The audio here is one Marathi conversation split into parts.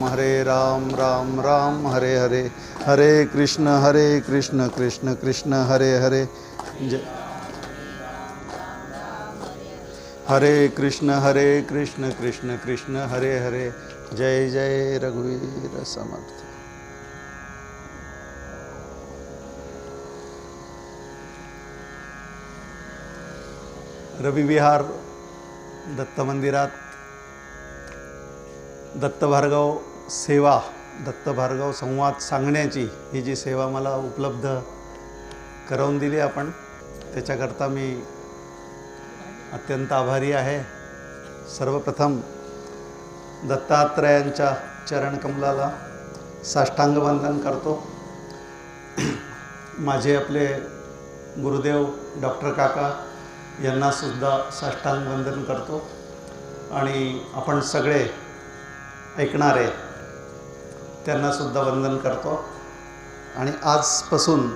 हरे राम राम राम हरे हरे, हरे कृष्ण कृष्ण कृष्ण हरे हरे, हरे कृष्ण कृष्ण कृष्ण हरे हरे। जय जय रघुवीर समर्थ। रविविहार दत्त मंदिरात दत्तभार्गव सेवा, दत्तभार्गव संवाद सांगण्याची ही जी सेवा मला उपलब्ध करून दिली आपण, त्याच्याकरता मी अत्यंत आभारी आहे। सर्वप्रथम दत्तात्रयांच्या चरणकमलाला साष्टांग वंदन करतो। माझे आपले गुरुदेव डॉक्टर काका यांना सुद्धा साष्टांग वंदन करतो आणि आपण सगळे ऐकणारे त्यांना सुद्धा वंदन करतो। आणि आजपासून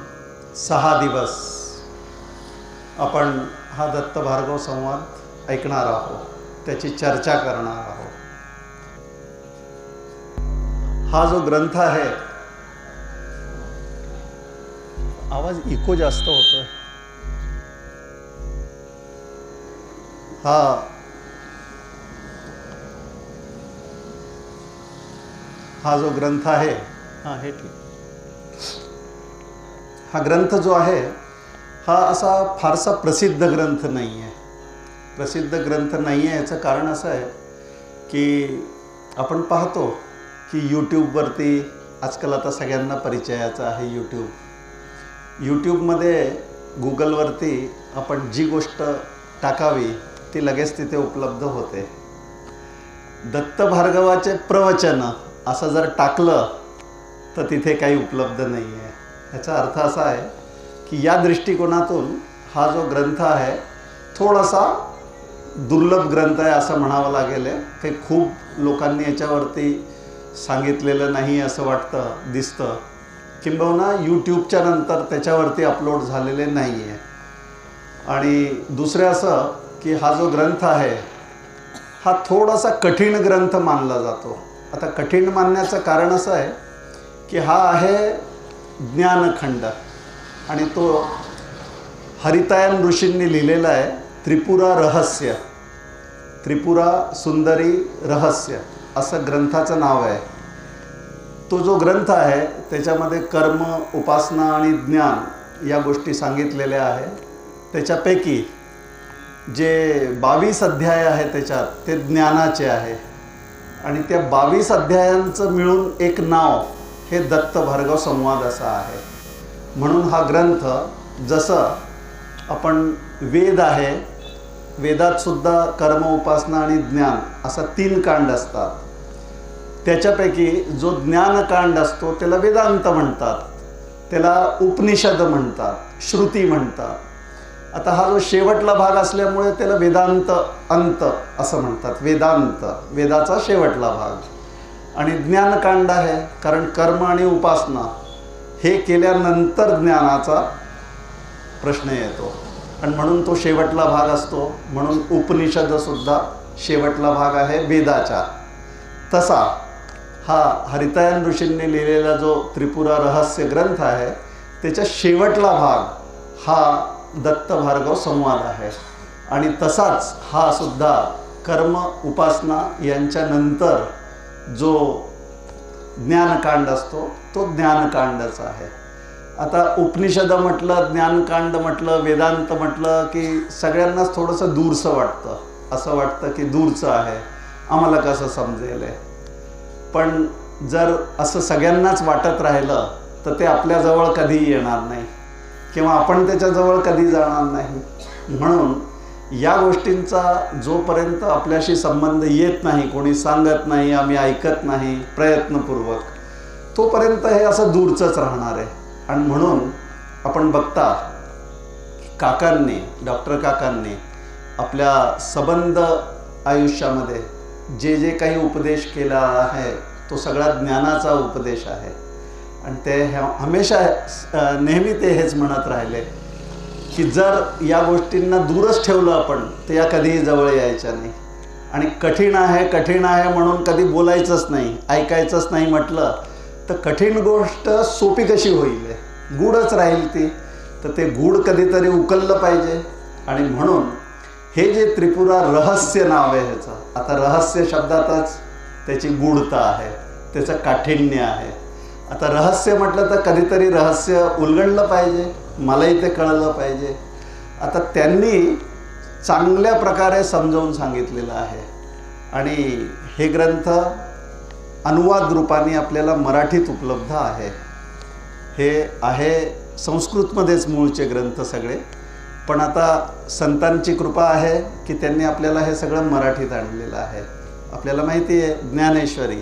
6 दिवस आपण हा दत्तभार्गव संवाद ऐकणार आहोत, त्याची चर्चा करणार आहोत। हा जो ग्रंथ आहे, आवाज इको जास्त होतोय। हा जो ग्रंथ आहे, हे ठीक। हा ग्रंथ जो आहे हा असा फारसा प्रसिद्ध ग्रंथ नाही आहे। प्रसिद्ध ग्रंथ नाही आहे याचं कारण असं आहे की आपण पाहतो की यूट्यूबवरती आजकाल आता सगळ्यांना परिचयाचं आहे यूट्यूबमध्ये गुगलवरती आपण जी गोष्ट टाकावी ती लगेच तिथे उपलब्ध होते। दत्तभार्गवाचे प्रवचन असं जर टाकलं तर तिथे काही उपलब्ध नाही आहे। याचा अर्थ असा आहे की या दृष्टिकोनातून हा जो ग्रंथ आहे थोडासा दुर्लभ ग्रंथ आहे असं म्हणावं लागेल। काही खूप लोकांनी याच्यावरती सांगितलेलं नाही असं वाटतं, दिसतं। किंबहुना यूट्यूबच्या नंतर त्याच्यावरती अपलोड झालेले नाही आहे। आणि दुसरं असं की हा जो ग्रंथ आहे हा थोडासा कठीण ग्रंथ मानला जातो। आता कठीण मानण्याचं कारण असं आहे की हा आहे ज्ञानखंड आणि तो हरितायन ऋषींनी लिहिलेला आहे। त्रिपुरा रहस्य, त्रिपुरा सुंदरी रहस्य असं ग्रंथाचं नाव आहे। तो जो ग्रंथ आहे त्याच्यामध्ये कर्म, उपासना आणि ज्ञान या गोष्टी सांगितलेल्या आहे। त्याच्यापैकी जे 22 अध्याय आहे त्याच्यात ते ज्ञानाचे आहे आणि त्या 22 अध्यायांचं मिळून एक नाव हे दत्तभार्गव संवाद असा आहे। म्हणून हा ग्रंथ, जसं आपण वेद आहे, वेदात सुद्धा कर्म, उपासना आणि ज्ञान असा 3 कांड असतात। त्याच्यापैकी जो ज्ञानकांड असतो त्याला वेदांत म्हणतात, त्याला उपनिषद म्हणतात, श्रुती म्हणतात। आता हा जो शेवटला भाग असल्यामुळे त्याला वेदांत अंत असं म्हणतात, वेदांत, वेदाचा शेवटला भाग। आणि ज्ञानकांड आहे कारण कर्म आणि उपासना हे केल्यानंतर ज्ञानाचा प्रश्न येतो आणि म्हणून तो शेवटला भाग असतो। म्हणून उपनिषदसुद्धा शेवटला भाग आहे वेदाचा। तसा हा हरितायन ऋषींनी लिहिलेला जो त्रिपुरा रहस्य ग्रंथ आहे त्याच्या शेवटला भाग हा दत्तभार्गव संवाद आहे। आणि तसाच हा सुद्धा कर्म, उपासना यांच्यानंतर जो ज्ञानकांड असतो तो ज्ञानकांडच आहे। आता उपनिषद म्हटलं, ज्ञानकांड म्हटलं, वेदांत म्हटलं की सगळ्यांनाच थोडंसं दूरचं वाटतं, असं वाटतं की दूरचं आहे, आम्हाला कसं समजेल। पण जर असं सगळ्यांनाच वाटत राहिलं तर ते आपल्याजवळ कधीही येणार नाही किंवा आपण त्याच्याजवळ कधी जाणार नाही। म्हणून या गोष्टींचा जोपर्यंत आपल्याशी संबंध येत नाही, कोणी सांगत नाही, आम्ही ऐकत नाही प्रयत्नपूर्वक, तोपर्यंत हे असं दूरचंच राहणार आहे। आणि म्हणून आपण बघता काकांनी, डॉक्टर काकांनी आपल्या सबंध आयुष्यामध्ये जे जे काही उपदेश केला आहे तो सगळा ज्ञानाचा उपदेश आहे। आणि ते हमेशा नेहमी ते हेच म्हणत राहिले की जर या गोष्टींना दूरच ठेवलं आपण तर या कधीही जवळ यायच्या नाही। आणि कठीण आहे म्हणून कधी बोलायचंच नाही, ऐकायचंच नाही म्हटलं तर कठीण गोष्ट सोपी कशी होईल, गूढच राहील ती. तर ते गूढ कधीतरी उकललं पाहिजे. आणि म्हणून हे जे त्रिपुरा रहस्य नाव आहे ह्याचं, आता रहस्य शब्दातच त्याची गूढता आहे, त्याचं काठिण्य आहे. आता रहस्य म्हटलं तर कधीतरी रहस्य उलगडलं पाहिजे, मलाही ते कळलं पाहिजे. आता त्यांनी चांगल्या प्रकारे समजावून सांगितलेलं आहे. आणि हे ग्रंथ अनुवाद रूपाने आपल्याला मराठीत उपलब्ध आहे. हे आहे संस्कृतमध्येच मूळचे ग्रंथ सगळे, पण आता संतांची कृपा आहे की त्यांनी आपल्याला हे सगळं मराठीत आणलेलं आहे. आपल्याला माहिती आहे ज्ञानेश्वरी.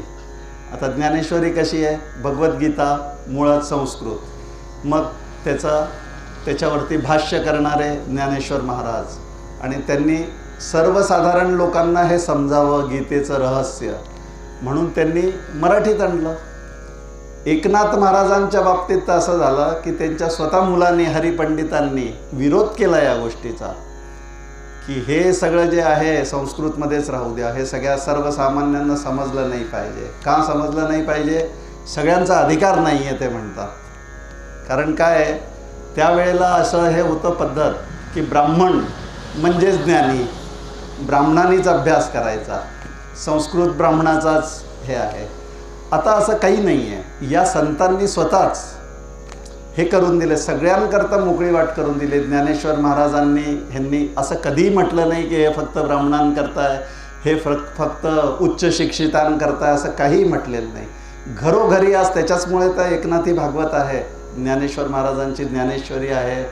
आता ज्ञानेश्वरी कशी आहे, भगवद्गीता मुळात संस्कृत, मग त्याच्यावरती भाष्य करणारे ज्ञानेश्वर महाराज, आणि त्यांनी सर्वसाधारण लोकांना हे समजावं गीतेचं रहस्य म्हणून त्यांनी मराठीत आणलं. एकनाथ महाराजांच्या बाबतीत असं झालं की त्यांच्या स्वतः मुलांनी हरिपंडितांनी विरोध केला या गोष्टीचा, की हे सगळं जे आहे संस्कृतमध्येच राहू द्या, हे सगळ्या सर्वसामान्यांना समजलं नाही पाहिजे. का समजलं नाही पाहिजे? सगळ्यांचा अधिकार नाही आहे ते म्हणतात. कारण काय, त्यावेळेला असं हे होतं पद्धत की ब्राह्मण म्हणजेच ज्ञानी, ब्राह्मणांनीच अभ्यास करायचा, संस्कृत ब्राह्मणाचाच हे आहे. आता असं काही नाही आहे. या संतांनी स्वतःच हे करून दिले, सगळ्यांकरता मोकळी वाट करून दिली. ज्ञानेश्वर महाराजांनी ह्यांनी असं कधीही म्हटलं नाही की हे फक्त ब्राह्मणांकरता आहे, हे फक्त उच्च शिक्षितांकरता आहे, असं काहीही म्हटलेलं नाही. घरोघरी आज त्याच्याचमुळे तर एकनाथी भागवत आहे, ज्ञानेश्वर महाराजांची ज्ञानेश्वरी आहे.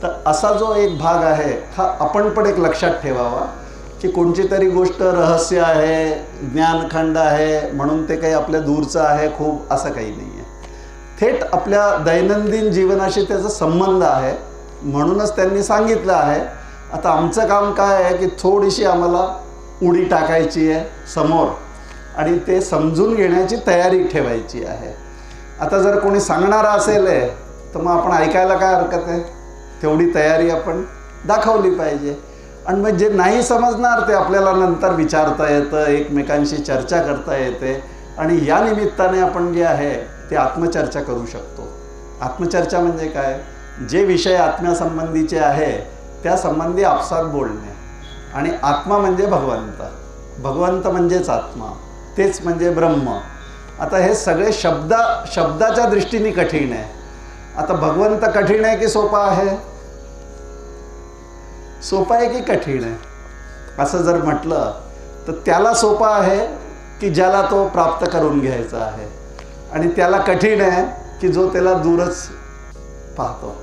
तर असा जो एक भाग आहे हा आपण पण एक लक्षात ठेवावा की कोणती तरी गोष्ट रहस्य आहे, ज्ञानखंड आहे म्हणून ते काही आपल्या दूरचं आहे खूप, असं काही नाही आहे. थेट आपल्या दैनंदिन जीवनाशी त्याचा संबंध आहे, म्हणूनच त्यांनी सांगितलं आहे. आता आमचं काम काय आहे की थोडीशी आम्हाला उडी टाकायची आहे समोर आणि ते समजून घेण्याची तयारी ठेवायची आहे. आता जर कोणी सांगणारा असेल तर मग आपण ऐकायला काय हरकत आहे, तेवढी तयारी आपण दाखवली पाहिजे. आणि मग जे नाही समजणार ते आपल्याला नंतर विचारता येतं, एकमेकांशी चर्चा करता येते, आणि या निमित्ताने आपण जे आहे ते आत्मचर्चा करू शकतो. आत्मचर्चा म्हणजे काय, जे विषय आत्म्यासंबंधीचे आहे त्या संबंधी आपसात बोलणे. आणि आत्मा म्हणजे भगवंत, भगवंत म्हणजेच आत्मा, तेच म्हणजे ब्रह्म. आता हे सगळे शब्दाच्या दृष्टीने कठीण आहे. आता भगवंत कठीण आहे की सोपा आहे, सोपा आहे की कठीण आहे असं जर म्हटलं तर त्याला सोपा आहे की ज्याला तो प्राप्त करून घ्यायचा आहे, आणि त्याला कठीण आहे की जो त्याला दूरच पाहतो.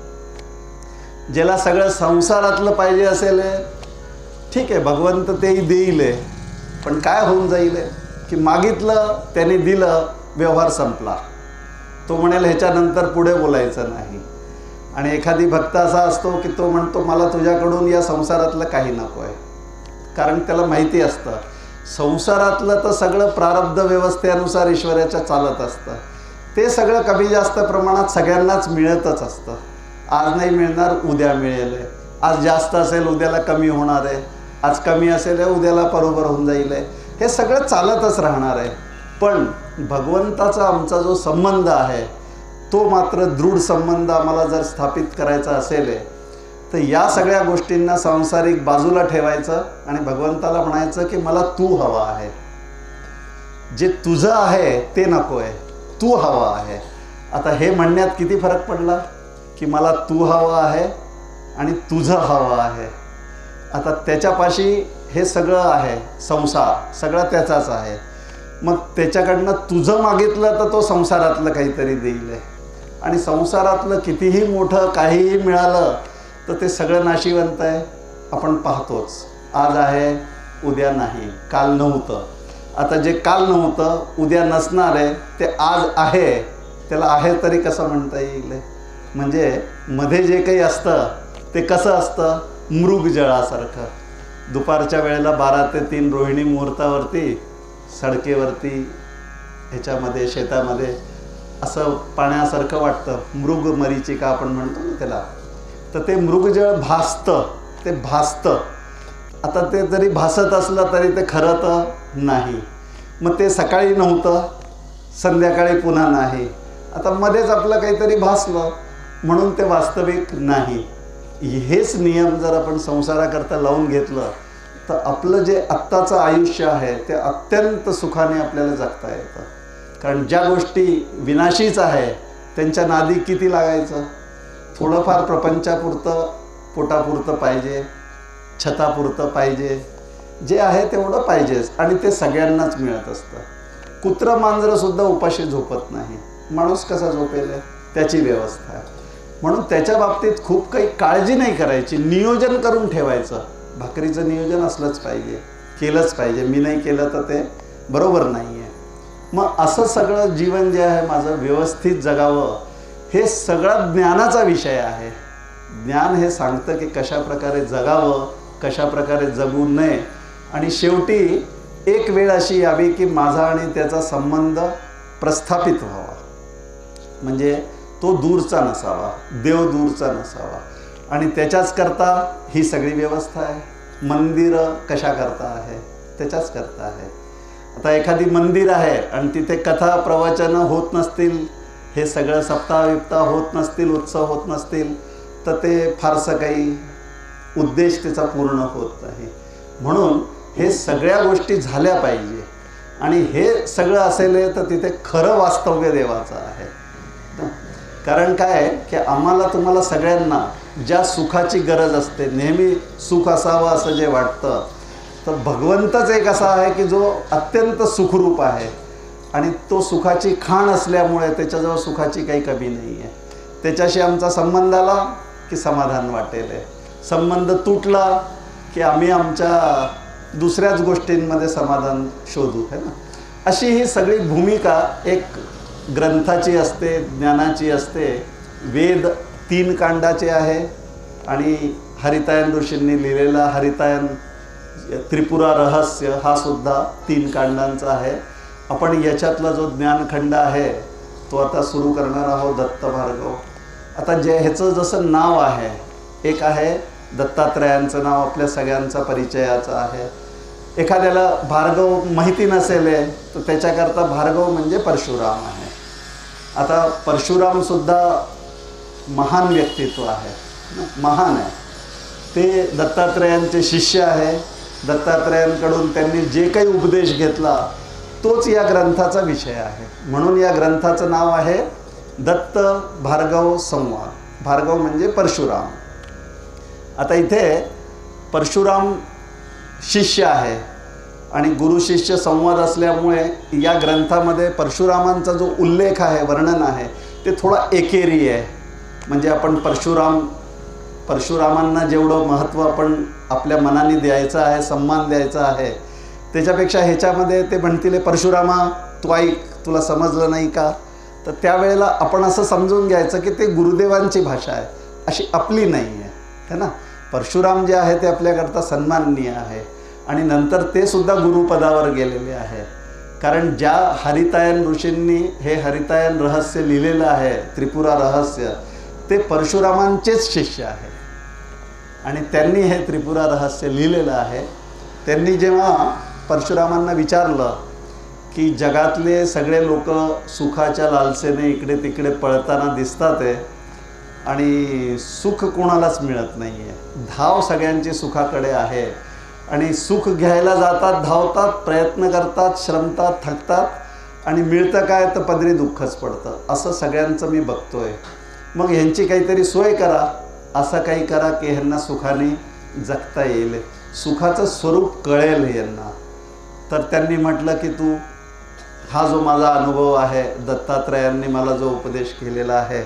ज्याला सगळं संसारातलं पाहिजे असेल ठीक आहे, भगवंत तेही देईल, पण काय होऊन जाईल की मागितलं त्याने दिलं, व्यवहार संपला, तो म्हणेल ह्याच्यानंतर पुढे बोलायचं नाही. आणि एखादी भक्त असा असतो की तो म्हणतो मला तुझ्याकडून या संसारातलं काही नको आहे, कारण त्याला माहिती असतं संसारातलं तर सगळं प्रारब्ध व्यवस्थेनुसार ईश्वराच्या चालत असतं. ते सगळं कमी जास्त प्रमाणात सगळ्यांनाच मिळतच असतं. आज नाही मिळणार उद्या मिळेल, आज जास्त असेल उद्याला कमी होणार आहे, आज कमी असेल उद्याला बरोबर होऊन जाईल, हे सगळं चालतच राहणार आहे. पण भगवंताचा आमचा जो संबंध आहे तो मात्र दृढ संबंध आम्हाला जर स्थापित करायचा असेल तर या सगळ्या गोष्टींना सांसारिक बाजूला ठेवायचं आणि भगवंताला म्हणायचं की मला तू हवा आहे, जे तुझं आहे ते नको आहे, तू हवा आहे. आता हे म्हणण्यात किती फरक पडला की मला तू हवा आहे आणि तुझं हवं आहे. आता त्याच्यापाशी हे सगळं आहे, संसार सगळं त्याचाच आहे, मग त्याच्याकडनं तुझं मागितलं तर तो संसारातलं काहीतरी देईल, आणि संसारातलं कितीही मोठं काहीही मिळालं तर ते सगळं नाशिवंत आहे, आपण पाहतोच. आज आहे उद्या नाही, काल नव्हतं. आता जे काल नव्हतं उद्या नसणार आहे ते आज आहे, त्याला आहे तरी कसं म्हणता येईल? म्हणजे मध्ये जे काही असतं ते कसं असतं, मृगजळासारखं. दुपारच्या वेळेला 12 ते 3 रोहिणी मुहूर्तावरती सडकेवरती ह्याच्यामध्ये शेतामध्ये असं पाण्यासारखं वाटतं, मृग मरीचिका आपण म्हणतो ना त्याला, तर ते मृगजळ भासतं, ते भासतं. आता ते जरी भासत असलं तरी ते खरं तर नाही. मग ते सकाळी नव्हतं, संध्याकाळी पुन्हा नाही. आता मध्येच आपलं काहीतरी भासलं म्हणून ते वास्तविक नाही. हेच नियम जर आपण संसाराकरता लावून घेतलं तर आपलं जे आत्ताचं आयुष्य आहे ते अत्यंत सुखाने आपल्याला जगता येतं. कारण ज्या गोष्टी विनाशीच आहे त्यांच्या नादी किती लागायचं. थोडंफार प्रपंचापुरतं, पोटापुरतं पाहिजे, छतापुरतं पाहिजे, जे आहे तेवढं पाहिजेच आणि ते सगळ्यांनाच मिळत असतं. कुत्रं मांजरंसुद्धा उपाशी झोपत नाही. माणूस कसा झोपेल त्याची व्यवस्था आहे. म्हणून त्याच्या बाबतीत खूप काही काळजी नाही करायची, नियोजन करून ठेवायचं. भाकरीचं नियोजन असलंच पाहिजे, केलंच पाहिजे. मी नाही केलं तर ते बरोबर नाही आहे. मग असं सगळं जीवन जे आहे माझं व्यवस्थित जगावं, हे सगळा ज्ञानाचा विषय आहे. ज्ञान हे सांगतं की कशा प्रकारे जगावं, कशा प्रकारे जगू नये. आणि शेवटी एक वेळ अशी यावी की माझा आणि त्याचा संबंध प्रस्थापित व्हावा, म्हणजे तो दूरचा नसावा, देव दूरचा नसावा. आणि त्याच्याच करता ही सगळी व्यवस्था आहे. मंदिरं कशा करता आहे, त्याच्याच करता आहे. आता एखादी मंदिर आहे आणि तिथे कथा प्रवचनं होत नसतील, हे सगळं सप्ताह विप्ताह होत नसतील, उत्सव होत नसतील, तर ते फारसं काही उद्देश त्याचा पूर्ण होत नाही. म्हणून हे सगळ्या गोष्टी झाल्या पाहिजे. आणि हे सगळं असेल तर तिथे खरं वास्तव्य देवाचं आहे. कारण काय आहे की आम्हाला तुम्हाला सगळ्यांना ज्या सुखाची गरज असते, नेहमी सुख असावं असं जे वाटतं, तर भगवंतच एक असा आहे की जो अत्यंत सुखरूप आहे. आणि तो सुखाची खाण असल्यामुळे त्याच्याजवळ सुखाची काही कमी नाही आहे. त्याच्याशी आमचा संबंध आला की समाधान वाटेल, संबंध तुटला की आम्ही आमच्या दुसऱ्याच गोष्टींमध्ये समाधान शोधू, है ना. अशी ही सगळी भूमिका एक ग्रंथाची असते, ज्ञानाची असते. वेद 3 कांडाचे आहे आणि हरितायन ऋषींनी लिहिलेला हरितायन त्रिपुरा रहस्य हा सुद्धा 3 कांडांचा आहे. आपण याच्यातला जो ज्ञानखंड आहे तो आता सुरू करणार आहोत, दत्त भार्गव. आता ह्याचं जसं नाव आहे, एक आहे दत्तात्रयांचं नाव आपल्या सगळ्यांचा परिचयाचं आहे. एखाद्याला भार्गव माहिती नसेल तर त्याच्याकरता भार्गव म्हणजे परशुराम आहे. आता परशुरामसुद्धा महान व्यक्तित्व आहे, महान आहे. ते दत्तात्रयांचे शिष्य आहे. दत्तात्रयांकडून त्यांनी जे काही उपदेश घेतला तोच या ग्रंथाचा विषय आहे. म्हणून या ग्रंथाचं नाव आहे दत्त भार्गव संवाद. भार्गव म्हणजे परशुराम. आता इथे परशुराम शिष्य आहे आणि गुरु शिष्य संवाद असल्यामुळे या ग्रंथामध्ये परशुरामांचा जो उल्लेख आहे, वर्णन आहे, ते थोडा एकेरी आहे. म्हणजे आपण परशुरामांना जेवढं महत्त्व आपण आपल्या मनाने द्यायचं आहे, सन्मान द्यायचा आहे, त्याच्यापेक्षा ह्याच्यामध्ये ते म्हणतील परशुरामा तू ऐक, तुला समजलं नाही का. तर त्यावेळेला आपण असं समजून घ्यायचं की ते गुरुदेवांची भाषा आहे, अशी आपली नाही आहे, है ना. परशुराम जे आहे ते आपल्याकरता सन्माननीय आहे. आणि नंतर ते सुद्धा गुरुपदावर गेलेले आहे. कारण ज्या हरितायन ऋषींनी हे हरितायन रहस्य लिहिलेलं आहे, त्रिपुरा रहस्य, ते परशुरामांचेच शिष्य आहे आणि त्यांनी हे त्रिपुरा रहस्य लिहिलेलं आहे. त्यांनी जेव्हा परशुरामांना विचारलं की जगातले सगळे लोक सुखाच्या लालसेने इकडे तिकडे पळताना दिसतात आहे आणि सुख कोणालाच मिळत नाही आहे, धाव सगळ्यांची सुखाकडे आहे आणि सुख घ्यायला जातात, धावतात, प्रयत्न करतात, श्रमतात, थकतात आणि मिळतं काय तर पदरी दुःखच पडतं, असं सगळ्यांचं मी बघतोय. मग ह्यांची काहीतरी सोय करा, असं काही करा की ह्यांना सुखाने जगता येईल, सुखाचं स्वरूप कळेल यांना. तर त्यांनी म्हटलं की तू हा जो माझा अनुभव आहे, दत्तात्रयांनी मला जो उपदेश केलेला आहे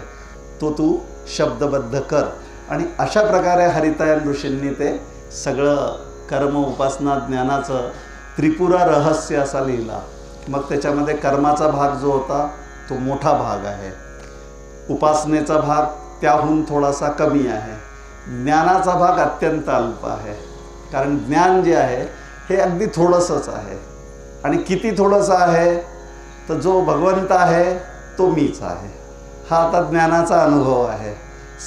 तो तू शब्दबद्ध कर. आणि अशा प्रकारे हरितायन ऋषींनी ते सगळं कर्म उपासना ज्ञानाचं त्रिपुरा रहस्य असा लिहिला. मग त्याच्यामध्ये कर्माचा भाग जो होता तो मोठा भाग आहे, उपासनेचा भाग त्याहून थोडासा कमी आहे, ज्ञानाचा भाग अत्यंत अल्प आहे. कारण ज्ञान जे आहे हे अगदी थोडंसंच आहे. आणि किती थोडंसं आहे तर जो भगवंत आहे तो मीच आहे, हा आता ज्ञानाचा अनुभव आहे.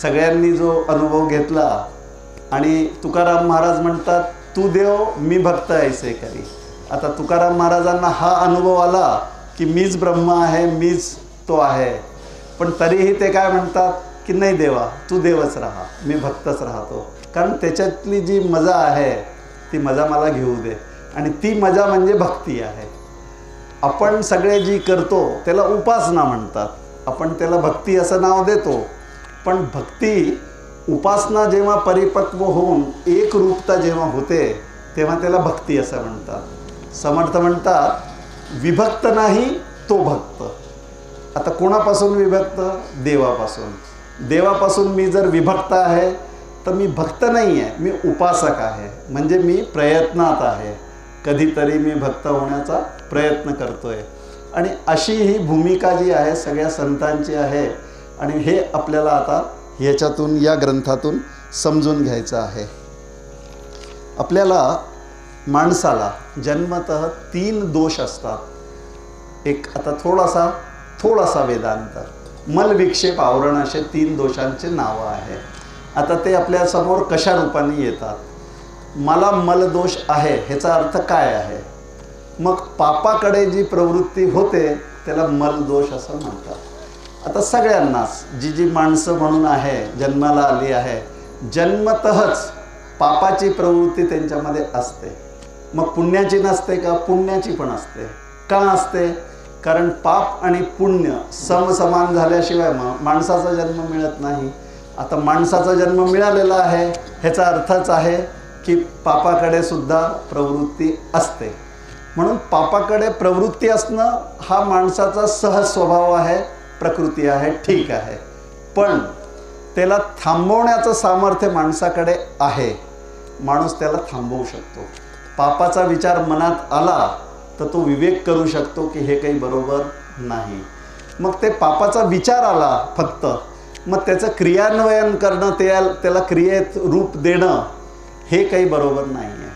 सगळ्यांनी जो अनुभव घेतला आणि तुकाराम महाराज म्हणतात तू देव मी भक्त ऐसे करी. आता तुकाराम महाराजांना हा अनुभव आला की मीच ब्रह्म आहे, मीच तो आहे, पण तरीही ते काय म्हणतात की नाही देवा तू देवच राहा, मी भक्तच राहतो. कारण त्याच्यातली जी मजा आहे ती मजा मला घेऊ दे, आणि ती मजा म्हणजे भक्ती आहे. आपण सगळे जी करतो त्याला उपासना म्हणतात, आपण त्याला भक्ती असं नाव देतो. पण भक्ती उपासना जेव्हा परिपक्व होऊन एक रूपता जेव्हा होते तेव्हा त्याला भक्ती असं म्हणतात. समर्थ म्हणतात विभक्त नाही तो भक्त. आता कोणापासून विभक्त? देवापासून. देवापासून मी जर विभक्त आहे तर मी भक्त नाही आहे, मी उपासक आहे. म्हणजे मी प्रयत्नात आहे, कधीतरी मी भक्त होण्याचा प्रयत्न करतोय. आणि अशी ही भूमिका जी आहे सगळ्या संतांची आहे. आणि हे आपल्याला आता ह्याच्यातून या ग्रंथातून समजून घ्यायचं आहे. आपल्याला माणसाला जन्मतः 3 दोष असतात. एक आता थोडासा वेदांत, मल विक्षेप आवरण असे 3 दोषांचे नावं आहे. आता ते आपल्यासमोर कशा रूपाने येतात? मला मलदोष आहे ह्याचा अर्थ काय आहे? मग पापाकडे जी प्रवृत्ती होते त्याला मलदोष असं म्हणतात. आता सगळ्यांनाच जी माणसं म्हणून आहे जन्माला आली आहे, जन्मतःच पापाची प्रवृत्ती त्यांच्यामध्ये असते. मग पुण्याची नसते का? पुण्याची पण असते. का असते? कारण पाप आणि पुण्य समसमान झाल्याशिवाय मग माणसाचा जन्म मिळत नाही. आता माणसाचा जन्म मिळालेला आहे ह्याचा अर्थच आहे की पापाकडे सुद्धा प्रवृत्ती असते. म्हणून पापाकडे प्रवृत्ती असणं हा माणसाचा सहज स्वभाव आहे, प्रकृती आहे, ठीक आहे. पण त्याला थांबवण्याचं सामर्थ्य माणसाकडे आहे. माणूस त्याला थांबवू शकतो. पापाचा विचार मनात आला तर तो विवेक करू शकतो की हे काही बरोबर नाही. मग ते पापाचा विचार आला फक्त, मग त्याचं क्रियान्वयन करणं, त्याला क्रियेत रूप देणं हे काही बरोबर नाही आहे.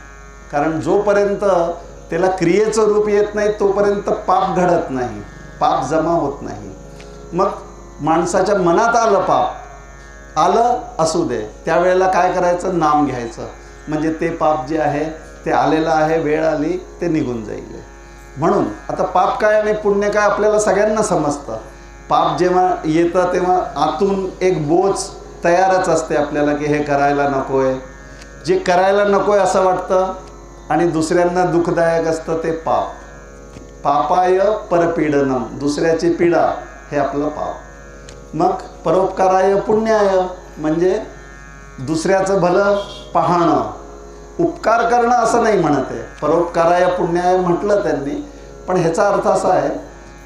कारण जोपर्यंत त्याला क्रियेचं रूप येत नाही तोपर्यंत पाप घडत नाही, पाप जमा होत नाही. मग माणसाच्या मनात आलं, पाप आलं असू दे, त्यावेळेला काय करायचं? नाम घ्यायचं. म्हणजे ते पाप जे आहे ते आलेलं आहे, वेळ आली ते निघून जाईल. म्हणून आता पाप काय आणि पुण्य काय आपल्याला सगळ्यांना समजतं. पाप जेव्हा येतं तेव्हा आतून एक बोच तयारच असते आपल्याला की हे करायला नको आहे. जे करायला नको आहे असं वाटतं आणि दुसऱ्यांना दुःखदायक असतं ते पाप. पापाय परपीडनम, दुसऱ्याची पीडा हे आपलं पाप. मग परोपकाराय पुण्याय म्हणजे दुसऱ्याचं भलं पाहणं, उपकार करणं असं नाही म्हणत आहे. परोपकाराय पुण्याय म्हटलं त्यांनी, पण ह्याचा अर्थ असा आहे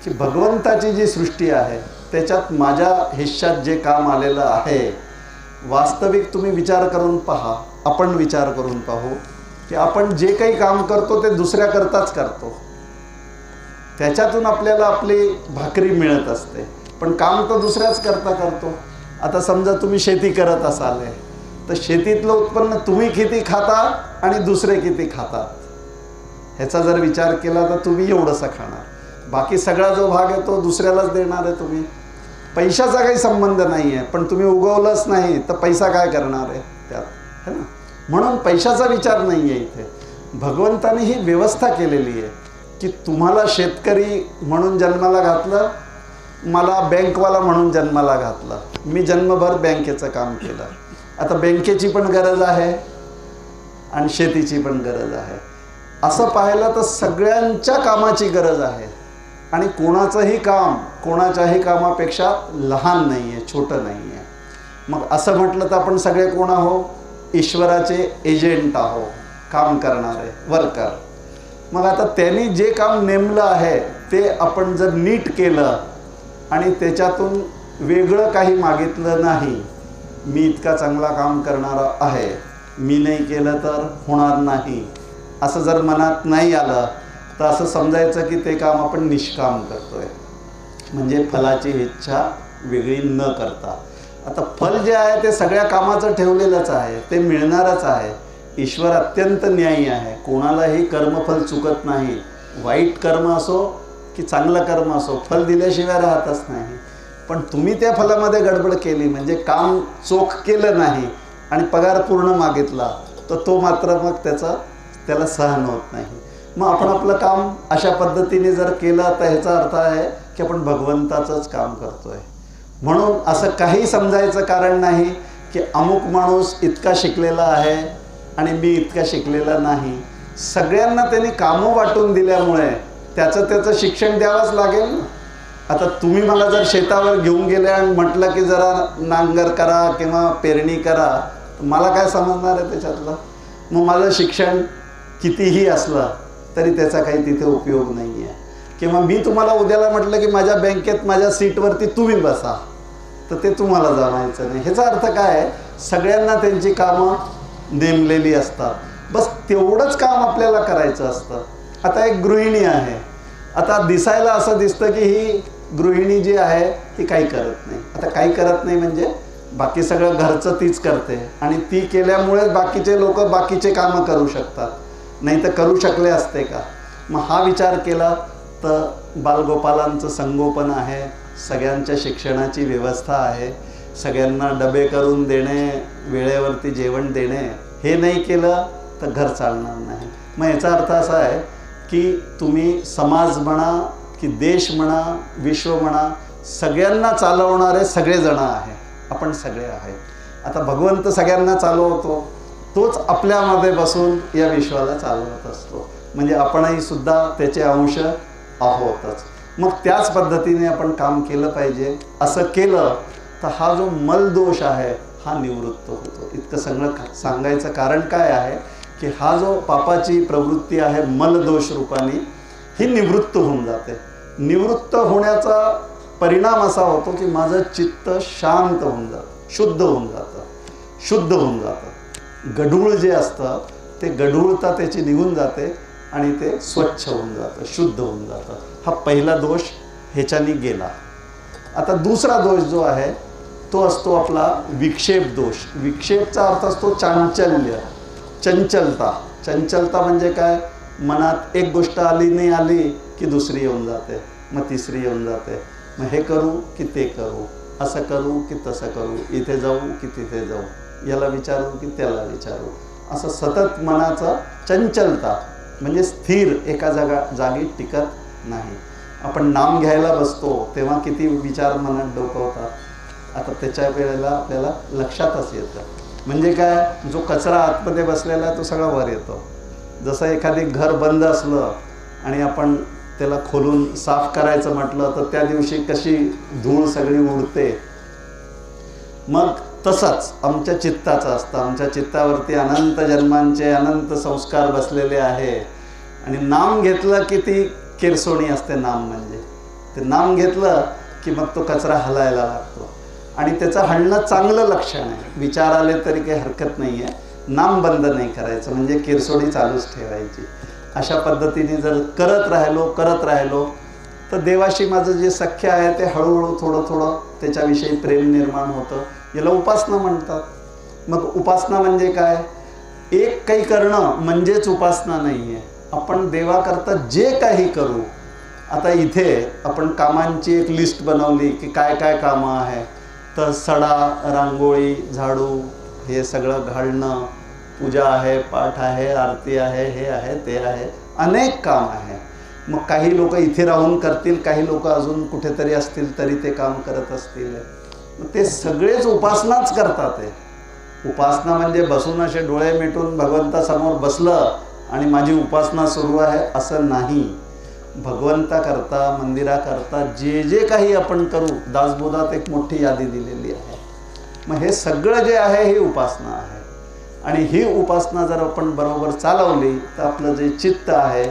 की भगवंताची जी सृष्टी आहे त्याच्यात माझ्या हिश्श्यात जे काम आलेलं आहे, वास्तविक तुम्ही विचार करून पहा, आपण विचार करून पाहू की आपण जे काही काम करतो ते दुसऱ्याकरताच करतो. त्याच्यातून आपल्याला आपली भाकरी मिळत असते, पण काम तर दुसऱ्याच करता करतो. आता समजा तुम्ही शेती करत असाल तर शेतीतलं उत्पन्न तुम्ही किती खाता आणि दुसरे किती खातात ह्याचा जर विचार केला तर तुम्ही एवढंसं खाणार, बाकी सगळा जो भाग आहे तो दुसऱ्यालाच देणार आहे तुम्ही. पैशाचा काही संबंध नाही आहे, पण तुम्ही उगवलंच नाही तर पैसा काय करणार आहे त्यात, है ना. म्हणून पैशाचा विचार नाही आहे इथे. भगवंताने ही व्यवस्था केलेली आहे की तुम्हाला शेतकरी म्हणून जन्माला घातलं, मला बँकवाला म्हणून जन्माला घातलं, मी जन्मभर बँकेचं काम केलं. आता बँकेची पण गरज आहे आणि शेतीची पण गरज आहे. असं पाहिलं तर सगळ्यांच्या कामाची गरज आहे आणि कोणाचंही काम कोणाच्याही कामापेक्षा लहान नाही आहे, छोटं नाही आहे. मग असं म्हटलं तर आपण सगळे कोण आहो? ईश्वराचे एजंट आहो, काम करणारे, वर्कर. मग आता त्यांनी जे काम नेमलं आहे ते आपण जर नीट केलं आणि त्याच्यातून वेगळं काही मागितलं नाही, मी इतका चांगला काम करणारा आहे, मी नाही केलं तर होणार नाही, असं जर मनात नाही आलं तर असं समजायचं की ते काम आपण निष्काम करतोय, म्हणजे फलाची इच्छा वेगळी न करता. आता फल जे आहे ते सगळ्या कामाचं ठेवलेलंच आहे, ते मिळणारच आहे. ईश्वर अत्यंत न्यायी आहे, कोणालाही कर्मफल चुकत नाही. वाईट कर्म असो की चांगलं कर्म असो, फल दिल्याशिवाय राहतच नाही. पण तुम्ही त्या फलामध्ये गडबड केली, म्हणजे काम चोख केलं नाही आणि पगार पूर्ण मागितला, तर तो मात्र मग त्याला सहन होत नाही. मग आपण आपलं काम अशा पद्धतीने जर केलं तर ह्याचा अर्थ आहे की आपण भगवंताचंच काम करतोय. म्हणून असं काही समजायचं कारण नाही की अमुक माणूस इतका शिकलेला आहे आणि मी इतका शिकलेला नाही. सगळ्यांना त्यांनी कामं वाटून दिल्यामुळे त्याचं शिक्षण द्यावंच लागेल. आता तुम्ही मला जर शेतावर घेऊन गेले आणि म्हटलं की जरा नांगर करा किंवा पेरणी करा, मला काय समजणार आहे त्याच्यातलं? मग माझं शिक्षण कितीही असलं तरी त्याचा काही तिथे उपयोग नाही आहे. किंवा मी तुम्हाला उद्याला म्हटलं की माझ्या बँकेत माझ्या सीटवरती तुम्ही बसा, तर ते तुम्हाला जमायचं नाही. ह्याचा अर्थ काय आहे? सगळ्यांना त्यांची कामं नेमलेली असतात. बस तेवढंच काम आपल्याला करायचं असतं. आता एक गृहिणी आहे. आता दिसायला असं दिसतं की ही गृहिणी जी आहे ती काही करत नाही. आता काही करत नाही म्हणजे बाकी सगळं घरचं तीच करते आणि ती केल्यामुळेच बाकीचे लोक बाकीचे कामं करू शकतात, नाही तर करू शकले असते का? मग हा विचार केला तर बालगोपालांचं संगोपन आहे, सगळ्यांच्या शिक्षणाची व्यवस्था आहे, सगळ्यांना डबे करून देणे, वेळेवरती जेवण देणे, हे नाही केलं तर घर चालणार नाही. मग याचा अर्थ असा आहे की तुम्ही समाज म्हणा की देश म्हणा, विश्व म्हणा, सगळ्यांना चालवणारे सगळेजण आहे. आपण सगळे आहेत. आता भगवंत सगळ्यांना चालवतो, तोच आपल्यामध्ये बसून या विश्वाला चालवत असतो. म्हणजे आपणही सुद्धा त्याचे अंश आहोतच. मग त्याच पद्धतीने आपण काम केलं पाहिजे. असं केलं तर हा जो मलदोष आहे हा निवृत्त होतो. इतकं सगळं सांगायचं कारण काय आहे की हा जो पापाची प्रवृत्ती आहे मलदोष रूपाने, ही निवृत्त होऊन जाते. निवृत्त होण्याचा परिणाम असा होतो की माझं चित्त शांत होऊन जातं, शुद्ध होऊन जातं. गढूळ जे असतं ते गढूळता त्याची निघून जाते आणि ते स्वच्छ होऊन जातं, शुद्ध होऊन जातं. हा पहिला दोष ह्याच्यानी गेला. आता दुसरा दोष जो आहे तो असतो आपला विक्षेप दोष. विक्षेपचा अर्थ असतो चांचल्य, चंचलता. चंचलता म्हणजे काय? मनात एक गोष्ट आली नाही आली की दुसरी येऊन जाते, मग तिसरी येऊन जाते. मग हे करू की ते करू, असं करू की तसं करू, इथे जाऊ की तिथे जाऊ, याला विचारू की त्याला विचारू, असं सतत मनाचं चंचलता म्हणजे स्थिर एका जागी टिकत नाही. आपण नाम घ्यायला बसतो तेव्हा किती विचार मनात डोकवतात. आता त्याच्या वेळेला आपल्याला लक्षातच येतं. म्हणजे काय? जो कचरा आतमध्ये बसलेला आहे तो सगळा वर येतो. जसं एखादी घर बंद असलं आणि आपण त्याला खोलून साफ करायचं म्हटलं तर त्या दिवशी कशी धूळ सगळी उडते. मग तसंच आमच्या चित्ताचं असतं. आमच्या चित्तावरती अनंत जन्मांचे अनंत संस्कार बसलेले आहे आणि नाम घेतलं की ती किरसोणी असते. नाम म्हणजे ते नाम घेतलं की मग तो कचरा हलायला लागतो आणि त्याचं हलणं चांगलं लक्षण आहे. विचार आले तरी काही हरकत नाही आहे. नाम बंद नाही करायचं, म्हणजे किरसोणी चालूच ठेवायची. अशा पद्धतीने जर करत राहिलो तर देवाशी माझं जे सख्य आहे ते हळूहळू थोडं त्याच्याविषयी प्रेम निर्माण होतं. याला उपासना म्हणतात. मग उपासना म्हणजे काय? एक काही करणं म्हणजेच उपासना नाही आहे. आपण देवाकरता जे काही करू. आता इथे आपण कामांची एक लिस्ट बनवली की काय काय कामं आहे, तर सडा, रांगोळी, झाडू, हे सगळं घालणं, पूजा आहे, पाठ आहे, आरती आहे, हे आहे, ते आहे, अनेक काम आहे. मग काही लोक इथे राहून करतील, काही लोक अजून कुठेतरी असतील तरी ते काम करत असतील. मग ते सगळेच उपासनाच करतात. उपासना म्हणजे बसून असे डोळे मिटून भगवंतासमोर बसलं आणि माझी उपासना सुरू आहे असं नाही. भगवंताकरता, मंदिराकरता जे जे काही आपण करू, दासबोधात एक मोठी यादी दिलेली आहे. मग हे सगळं जे आहे ही उपासना आहे. आणि ही उपासना जर आपण बरोबर चालवली तर आपलं जे चित्त आहे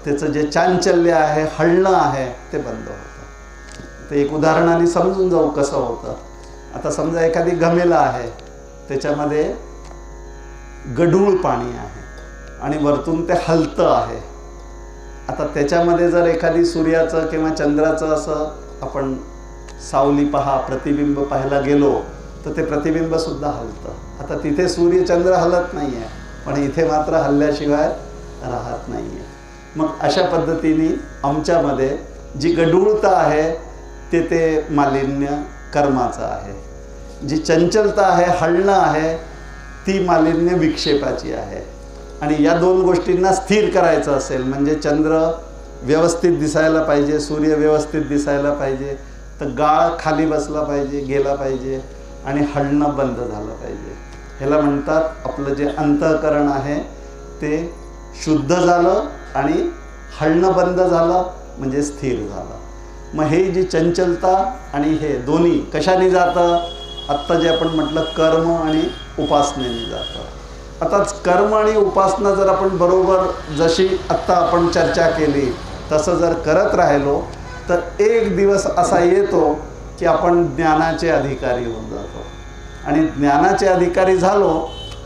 त्याचं जे चांचल्य आहे, हलणं आहे, ते बंद होतं. ते एक उदाहरणाने समजून जाऊ कसं होतं. आता समजा एखादी गमेला आहे, त्याच्यामध्ये गढूळ पाणी आहे आणि वरतून ते हलतं आहे. आता त्याच्यामध्ये जर एखादी सूर्याचं किंवा चंद्राचं असं आपण सावली प्रतिबिंब पाहायला गेलो तर ते प्रतिबिंबसुद्धा हलतं. आता तिथे सूर्य चंद्र हलत नाही आहे, पण इथे मात्र हल्ल्याशिवाय राहत नाही आहे. मग अशा पद्धतीने आमच्यामध्ये जी गढूळता आहे ते मालिन्य कर्माचं आहे. जी चंचलता आहे, हलणं आहे, ती मालिन्य विक्षेपाची आहे. आणि या दोन गोष्टींना स्थिर करायचं असेल म्हणजे चंद्र व्यवस्थित दिसायला पाहिजे, सूर्य व्यवस्थित दिसायला पाहिजे, तर गाळ खाली बसला पाहिजे, गेला पाहिजे आणि हलणं बंद झालं पाहिजे. ह्याला म्हणतात आपलं जे अंतःकरण आहे ते शुद्ध झालं आणि हलणं बंद झालं म्हणजे स्थिर झालं. मग हे जी चंचलता आणि हे दोन्ही कशाने जातं? आत्ता जे आपण म्हटलं कर्म आणि उपासनेने जातं. आता कर्म आणि उपासना जर आपण बरोबर जशी आत्ता आपण चर्चा केली तसं जर करत राहिलो तर एक दिवस असा येतो की आपण ज्ञानाचे अधिकारी होऊन जातो. आणि ज्ञानाचे अधिकारी झालो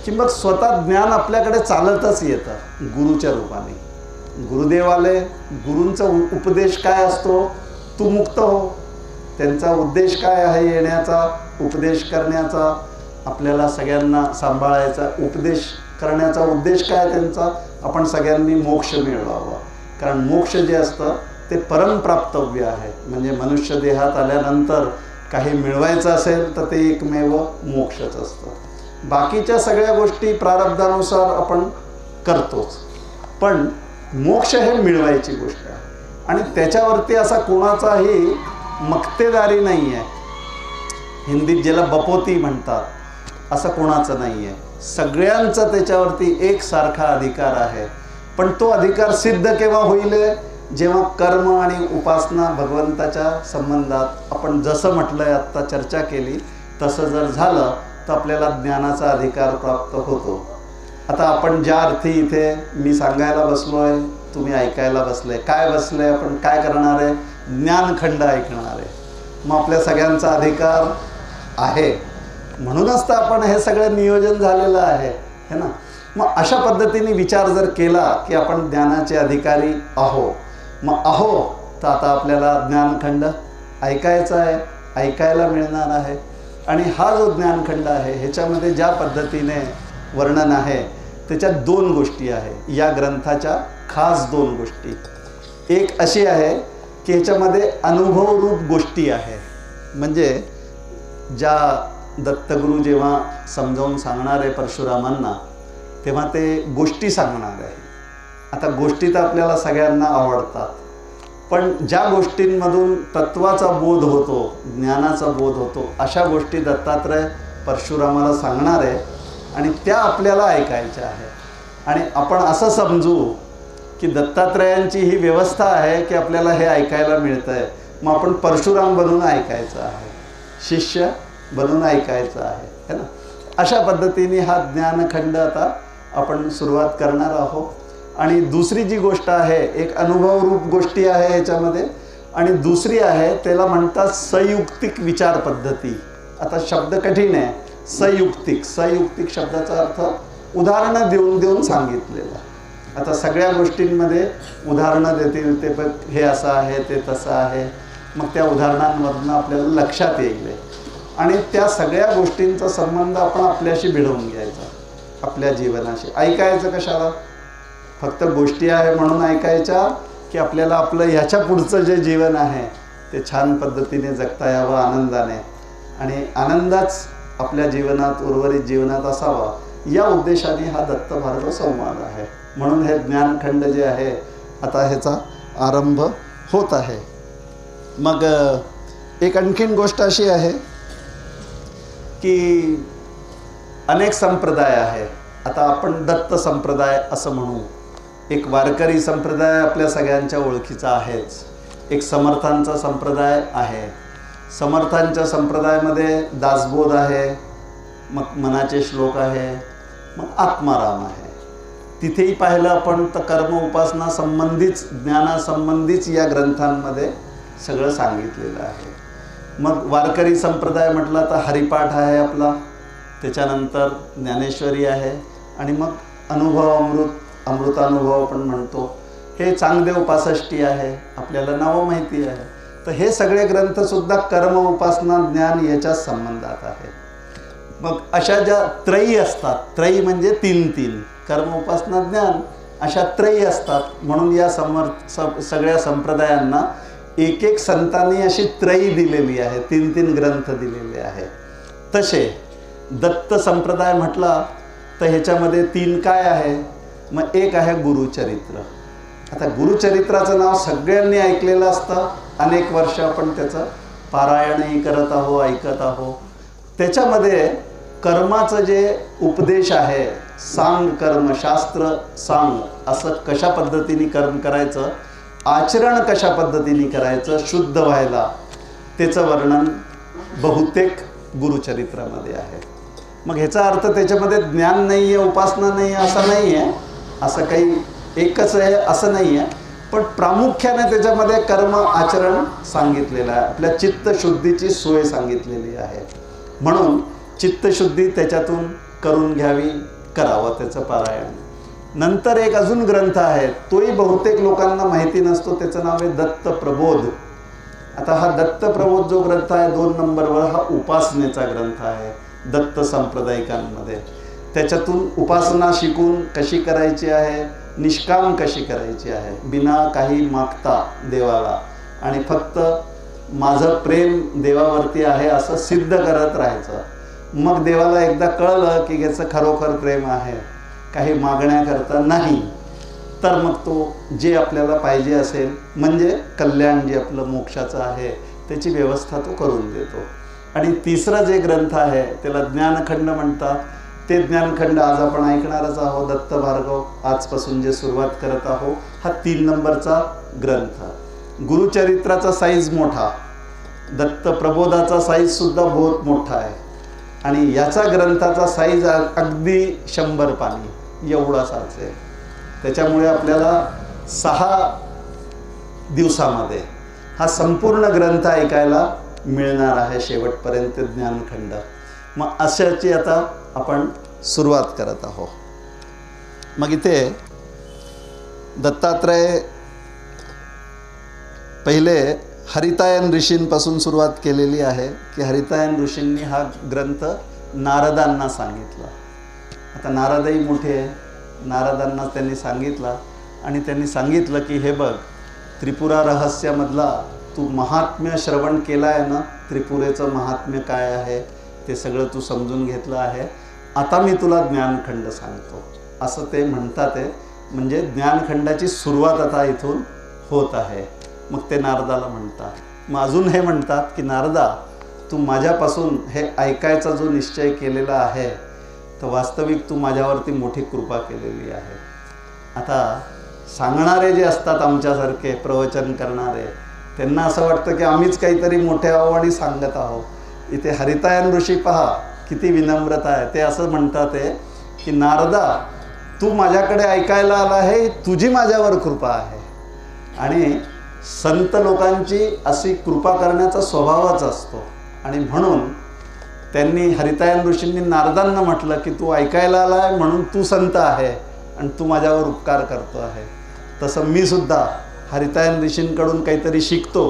की मग स्वतः ज्ञान आपल्याकडे चालतच येतं गुरुच्या रूपाने. गुरुदेव आले, गुरूंचा उपदेश काय असतो? तू मुक्त हो. त्यांचा उद्देश काय आहे येण्याचा? उपदेश करण्याचा, आपल्याला सगळ्यांना सांभाळायचा. उपदेश करण्याचा उद्देश काय त्यांचा? आपण सगळ्यांनी मोक्ष मिळवावा. कारण मोक्ष जे असतं ते परमप्राप्तव्य आहे. म्हणजे मनुष्य देहात आल्यानंतर काही मिळवायचं असेल तर ते एकमेव मोक्षच असतं. बाकीच्या सगळ्या गोष्टी प्रारब्धानुसार आपण करतोच, पण मोक्ष हे मिळवायची गोष्ट आहे. आणि त्याच्यावरती असा कोणाचाही मक्तेदारी नाही आहे. हिंदीत ज्याला बपोती म्हणतात, असं कोणाचं नाही आहे. सगळ्यांचा त्याच्यावरती एकसारखा अधिकार आहे. पण तो अधिकार सिद्ध केव्हा होईल? जेव्हा कर्म आणि उपासना भगवंताच्या संबंधात आपण जसं म्हटलं आहे, आत्ता चर्चा केली तसं जर झालं तर आपल्याला ज्ञानाचा अधिकार प्राप्त होतो. आता आपण ज्या अर्थी इथे मी सांगायला बसलो आहे, तुम्ही ऐकायला बसले. काय बसले? आपण काय करणार आहे? ज्ञानखंड ऐकणार आहे. मग आपल्या सगळ्यांचा अधिकार आहे. म्हणूनच तर आपण हे सगळं नियोजन झालेलं आहे, है ना. मग अशा पद्धतीने विचार जर केला की आपण ज्ञानाचे अधिकारी आहो, मग आहो तर आता आपल्याला ज्ञानखंड ऐकायचा आहे, ऐकायला मिळणार आहे. आणि हा जो ज्ञानखंड आहे ह्याच्यामध्ये ज्या पद्धतीने वर्णन आहे त्याच्यात दोन गोष्टी आहे. या ग्रंथाच्या खास दोन गोष्टी. एक अशी आहे की ह्याच्यामध्ये अनुभवरूप गोष्टी आहे. म्हणजे ज्या दत्तगुरू जेव्हा समजावून सांगणार आहे परशुरामांना, तेव्हा ते गोष्टी सांगणार आहे. आता गोष्टी तर आपल्याला सगळ्यांना आवडतात, पण ज्या गोष्टींमधून तत्वाचा बोध होतो, ज्ञानाचा बोध होतो, अशा गोष्टी दत्तात्रय परशुरामाला सांगणार आहे आणि त्या आपल्याला ऐकायच्या आहे. आणि आपण असं समजू की दत्तात्रयांची ही व्यवस्था आहे की आपल्याला हे ऐकायला मिळतं आहे, मग आपण परशुराम बनून ऐकायचं आहे, शिष्य बनून ऐकायचं आहे, है ना. अशा पद्धतीने हा ज्ञानखंड आता आपण सुरुवात करणार आहोत. आणि दुसरी जी गोष्ट आहे, एक अनुभवरूप गोष्टी आहे याच्यामध्ये, आणि दुसरी आहे त्याला म्हणतात संयुक्तिक विचार पद्धती. आता शब्द कठीण आहे. संयुक्तिक, संयुक्तिक शब्दाचा अर्थ उदाहरणं देऊन देऊन सांगितलेलं. आता सगळ्या गोष्टींमध्ये उदाहरणं देतील, ते बघ हे असं आहे, ते तसं आहे. मग त्या उदाहरणांमधून आपल्याला लक्षात येईल आणि त्या सगळ्या गोष्टींचा संबंध आपण आपल्याशी भिडवून घ्यायचा, आपल्या जीवनाशी. ऐकायचं कशाला? फक्त गोष्टी आहे म्हणून ऐकायच्या की आपल्याला आपलं ह्याच्या पुढचं जे जीवन आहे ते छान पद्धतीने जगता यावं आनंदाने, आणि आनंदाच आपल्या जीवनात, उर्वरित जीवनात असावा, या उद्देशाने हा दत्त भार्गव संवाद आहे. म्हणून हे ज्ञानखंड जे आहे आता ह्याचा आरंभ होत आहे. मग एक आणखीन गोष्ट अशी आहे की अनेक संप्रदाय आहे. आता आपण दत्त संप्रदाय असं म्हणू. एक वारकरी संप्रदाय आपल्या सगळ्यांच्या ओळखीचा आहेच. एक समर्थांचा संप्रदाय आहे. समर्थांच्या संप्रदायामध्ये दासबोध आहे, मग मनाचे श्लोक आहे, मग आत्माराम आहे. तिथेही पाहिलं आपण तर कर्म उपासना संबंधीच, ज्ञानासंबंधीच या ग्रंथांमध्ये सगळं सांगितलेलं आहे. मग वारकरी संप्रदाय म्हटला तर हरिपाठ आहे आपला, त्याच्यानंतर ज्ञानेश्वरी आहे, आणि मग अनुभव अमृतानुभव आपण म्हणतो. हे चांगदेव 65 आहे, आपल्याला नावं माहिती आहे. तर हे सगळे ग्रंथसुद्धा कर्म उपासना ज्ञान याच्याच संबंधात आहे. मग अशा ज्या त्रयी असतात, त्रयी म्हणजे 3 कर्म उपासना ज्ञान, अशा त्रयी असतात. म्हणून या सगळ्या संप्रदायांना एक एक संतांनी अशी त्रयी दिलेली आहे, 3 ग्रंथ दिलेले आहे. तसे दत्त संप्रदाय म्हटला तर ह्याच्यामध्ये 3 काय आहे? मग एक आहे गुरुचरित्र. आता गुरुचरित्राचं नाव सगळ्यांनी ऐकलेलं असतं, अनेक वर्ष आपण त्याचं पारायणही करत आहो, ऐकत आहो. त्याच्यामध्ये कर्माचं जे उपदेश आहे, सांग कर्म शास्त्र सांग, असं कशा पद्धतीने कर्म करायचं, आचरण कशा पद्धतीने करायचं शुद्ध व्हायला, त्याचं वर्णन बहुतेक गुरुचरित्रामध्ये आहे. मग ह्याचा अर्थ त्याच्यामध्ये ज्ञान नाही आहे, उपासना नाही आहे असं नाही आहे, असं काही एकच आहे असं नाही आहे, पण प्रामुख्याने त्याच्यामध्ये कर्म आचरण सांगितलेलं आहे, आपल्या चित्तशुद्धीची सोय सांगितलेली आहे. म्हणून चित्तशुद्धी त्याच्यातून करून घ्यावी, करावं त्याचं पारायण. नंतर एक अजून ग्रंथ आहे, तोही बहुतेक लोकांना माहिती नसतो, त्याचं नाव आहे दत्त प्रबोध. आता हा दत्त प्रबोध जो ग्रंथ आहे 2 नंबरवर, हा उपासनेचा ग्रंथ आहे दत्त सांप्रदायिकांमध्ये. त्याच्यातून उपासना शिकून कशी करायची आहे, निष्काम कशी करायची आहे, बिना काही मागता देवाला, आणि फक्त माझं प्रेम देवावरती आहे असं सिद्ध करत राहायचं. मग देवाला एकदा कळलं की याचं खरोखर प्रेम आहे, काही मागण्याकरता नाही, तर मग तो जे आपल्याला पाहिजे असेल, म्हणजे कल्याण जे आपलं मोक्षाचं आहे, त्याची व्यवस्था तो करून देतो. आणि तिसरा जे ग्रंथ आहे त्याला ज्ञानखंड म्हणतात. ते ज्ञानखंड आज आपण ऐकणारच आहोत, दत्त भार्गव आजपासून जे सुरुवात करत आहोत, हा 3 नंबरचा ग्रंथ. गुरुचरित्राचा साईज मोठा, दत्त प्रबोधाचा साईज सुद्धा बहुत मोठा आहे, आणि याचा ग्रंथाचा साईज अगदी 100 पानी एवढासाच आहे. त्याच्यामुळे आपल्याला 6 दिवसामध्ये हा संपूर्ण ग्रंथ ऐकायला मिळणार आहे शेवटपर्यंत, ज्ञानखंड. मग अशाची आता आपण सुरुवात करत आहोत. मग इथे दत्तात्रय पहिले हरितायन ऋषींपासून सुरुवात केलेली आहे, की हरितायन ऋषींनी हा ग्रंथ नारदांना सांगितला. आता नारदही मोठे आहे, नारदांना त्यांनी सांगितला, आणि त्यांनी सांगितलं की हे बघ, त्रिपुरा रहस्यामधला तू महात्म्य श्रवण केलं आहे ना, त्रिपुरेचं महात्म्य काय आहे ते सगळं तू समजून घेतलं आहे, आता मी तुला ज्ञानखंड सांगतो, असं ते म्हणतात आहे. म्हणजे ज्ञानखंडाची सुरुवात आता इथून होत आहे. मग ते नारदाला म्हणतात. मग अजून हे म्हणतात की नारदा, तू माझ्यापासून हे ऐकायचा जो निश्चय केलेला आहे, तर वास्तविक तू माझ्यावरती मोठी कृपा केलेली आहे. आता सांगणारे जे असतात आमच्यासारखे प्रवचन करणारे, त्यांना असं वाटतं की आम्हीच काहीतरी मोठे आहो आणि सांगत आहोत. इथे हरितायन ऋषी पहा किती विनम्रता आहे. ते असं म्हणतात आहे की नारदा, तू माझ्याकडे ऐकायला आला आहे, तुझी माझ्यावर कृपा आहे. आणि संत लोकांची अशी कृपा करण्याचा स्वभावच असतो, आणि म्हणून त्यांनी हरितायन ऋषींनी नारदांना म्हटलं की तू ऐकायला आला आहे म्हणून तू संत आहे आणि तू माझ्यावर उपकार करतो आहे. तसं मी सुद्धा हरितायन ऋषींकडून काहीतरी शिकतो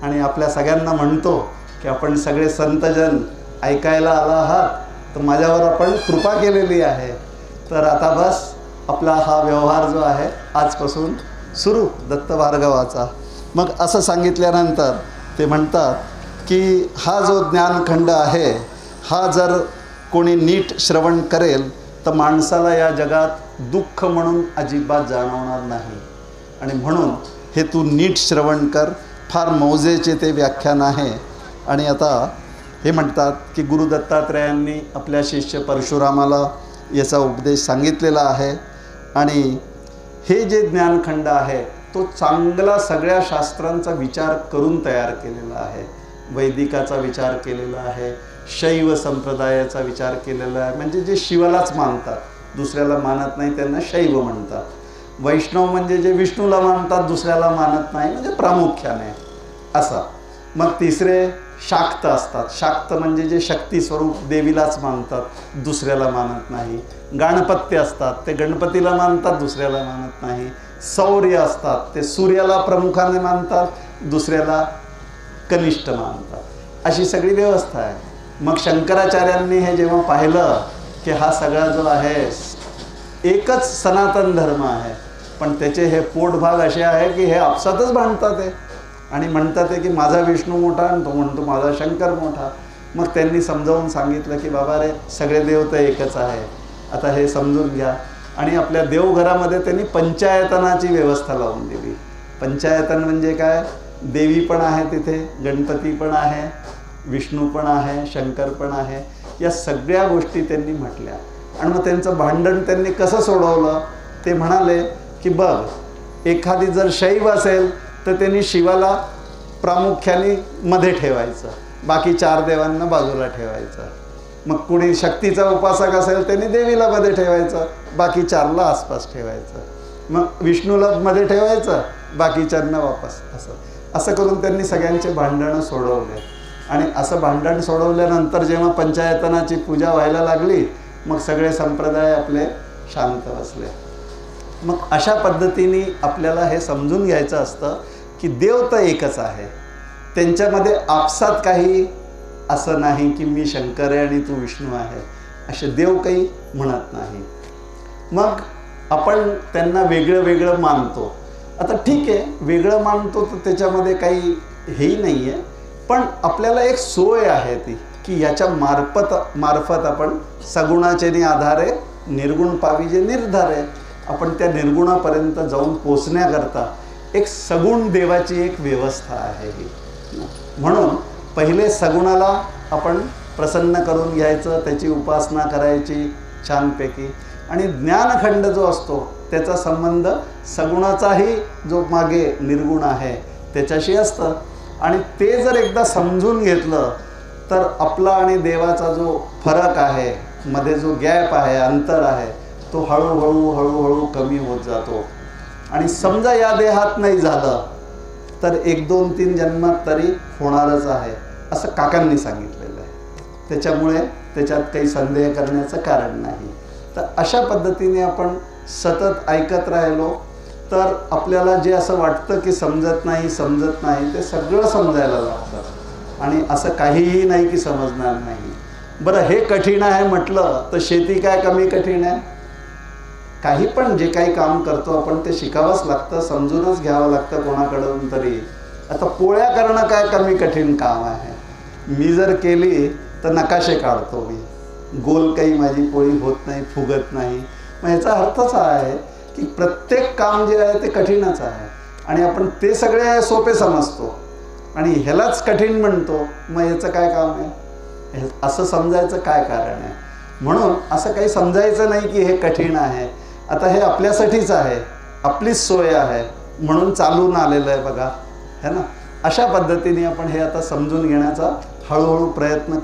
आणि आपल्या सगळ्यांना म्हणतो की आपण सगळे संतजन ऐकायला आला आहात, तर माझ्यावर आपण कृपा केलेली आहे, तर आता बस आपला हा व्यवहार जो आहे आजपासून सुरू दत्त भार्गवाचा. मग असं सांगितल्यानंतर ते म्हणतात की हा जो ज्ञानखंड आहे, हा जर कोणी नीट श्रवण करेल तर माणसाला या जगात दुःख म्हणून अजिबात जाणवणार नाही. आणि म्हणून हे तू नीट श्रवण कर. फार मौजेचे ते व्याख्यान आहे. आणि आता हे म्हणतात की गुरु दत्तात्रयांनी आपल्या शिष्य परशुरामाला याचा उपदेश सांगितलेला आहे, आणि हे जे ज्ञानखंड आहे तो चांगला सगळ्या शास्त्रांचा विचार करून तयार केलेला आहे. वैदिकाचा विचार केलेला आहे, शैव संप्रदायाचा विचार केलेला आहे, म्हणजे जे शिवालाच मानतात, दुसऱ्याला मानत नाही त्यांना शैव म्हणतात. वैष्णव म्हणजे जे विष्णूला मानतात, दुसऱ्याला मानत नाही, म्हणजे प्रामुख्याने असा. मग तिसरे शाक्त असतात. शाक्त म्हणजे जे शक्ती स्वरूप देवीलाच मानतात, दुसऱ्याला मानत नाही. गणपत्य असतात, ते गणपतीला मानतात, दुसऱ्याला मानत नाही. सौर्य असतात, ते सूर्याला प्रमुखाने मानतात, दुसऱ्याला कनिष्ठ मानतात. अशी सगळी व्यवस्था आहे. मग शंकराचार्यांनी हे जेव्हा पाहिलं की हा सगळा जो आहे एकच सनातन धर्म आहे, पण त्याचे हे पोटभाग असे आहे की हे आपसातच भांडतात आहे आणि म्हणतात आहे की माझा विष्णू मोठा आणि तो म्हणतो माझा शंकर मोठा. मग त्यांनी समजावून सांगितलं की बाबा रे, सगळे देव तर एकच आहे. आता हे समजून घ्या. आणि आपल्या देवघरामध्ये त्यांनी पंचायतनाची व्यवस्था लावून दिली. पंचायतन म्हणजे काय? देवी पण आहे तिथे, गणपती पण आहे, विष्णू पण आहे, शंकर पण आहे. या सगळ्या गोष्टी त्यांनी म्हटल्या. आणि मग त्यांचं भांडण त्यांनी कसं सोडवलं ते म्हणाले की बघ, एखादी जर शैव असेल तर त्यांनी शिवाला प्रामुख्याने मध्ये ठेवायचं, बाकी 4 देवांना बाजूला ठेवायचं. मग कुणी शक्तीचा उपासक असेल त्यांनी देवीला मध्ये ठेवायचं, बाकी 4ला आसपास ठेवायचं. मग विष्णूला मध्ये ठेवायचं, बाकीच्यांना वापस. असं करून त्यांनी सगळ्यांचे भांडणं सोडवले. आणि असं भांडण सोडवल्यानंतर जेव्हा पंचायतनाची पूजा व्हायला लागली, मग सगळे संप्रदाय आपले शांत बसले. मग अशा पद्धतीने आपल्याला हे समजून घ्यायचं असतं की देव तर एकच आहे. त्यांच्यामध्ये आपसात काही असं नाही की मी शंकर आहे आणि तू विष्णू आहे, असे देव काही म्हणत नाही. मग आपण त्यांना वेगळं वेगळं मानतो. आता ठीक आहे, वेगळं मानतो तर त्याच्यामध्ये काही हेही नाही आहे, पण आपल्याला एक सोय आहे ती की याच्या मार्फत आपण सगुणाचे आधारे निर्गुण पाविजे निर्धारे, आपण त्या निर्गुणापर्यंत जाऊन पोचण्याकरता एक सगुण देवाची एक व्यवस्था आहे ही. म्हणून पहिले सगुणाला आपण प्रसन्न करून घ्यायचं, त्याची उपासना करायची छानपैकी. आणि ज्ञानखंड जो असतो त्याचा संबंध सगुणाचाही जो मागे निर्गुण आहे त्याच्याशी असतं. आणि ते जर एकदा समजून घेतलं तर आपला आणि देवाचा जो फरक आहे, मध्ये जो गॅप आहे, अंतर आहे, तो हळूहळू कमी होत जातो. आणि समजा या देहात नाही झालं तर 1, 2, 3 जन्मात तरी होणारच आहे, असं काकांनी सांगितलेलं आहे. त्याच्यामुळे त्याच्यात काही संदेह करण्याचं कारण नाही. तर अशा पद्धतीने आपण सतत ऐकत राहिलो तर आपल्याला जे असं वाटतं की समजत नाही ते सगळं समजायला लागतं. आणि असं काहीही नाही की समजणार नाही. बरं, हे कठीण आहे म्हटलं तर शेती काय कमी कठीण आहे? काही पण जे काही काम करतो आपण ते शिकावंच लागतं, समजूनच घ्यावं लागतं कोणाकडून तरी. आता पोळ्या करणं काय कमी कठीण काम आहे? मी जर केली तर नकाशे काढतो मी, गोल काही माझी पोळी होत नाही, फुगत नाही. मग ह्याचा अर्थच आहे की प्रत्येक काम जे आहे ते कठीणच आहे आणि आपण ते सगळे सोपे समजतो आणि ह्यालाच कठीण म्हणतो. मग याचं काय काम आहे? असं समजायचं काय कारण आहे? म्हणून असं काही समजायचं नाही की हे कठीण आहे. आता हे आपल्यासाठीच आहे, आपलीच सोय आहे म्हणून चालून आलेलं आहे बघा, है ना. अशा पद्धतीने आपण हे आता समजून घेण्याचा हळूहळू प्रयत्न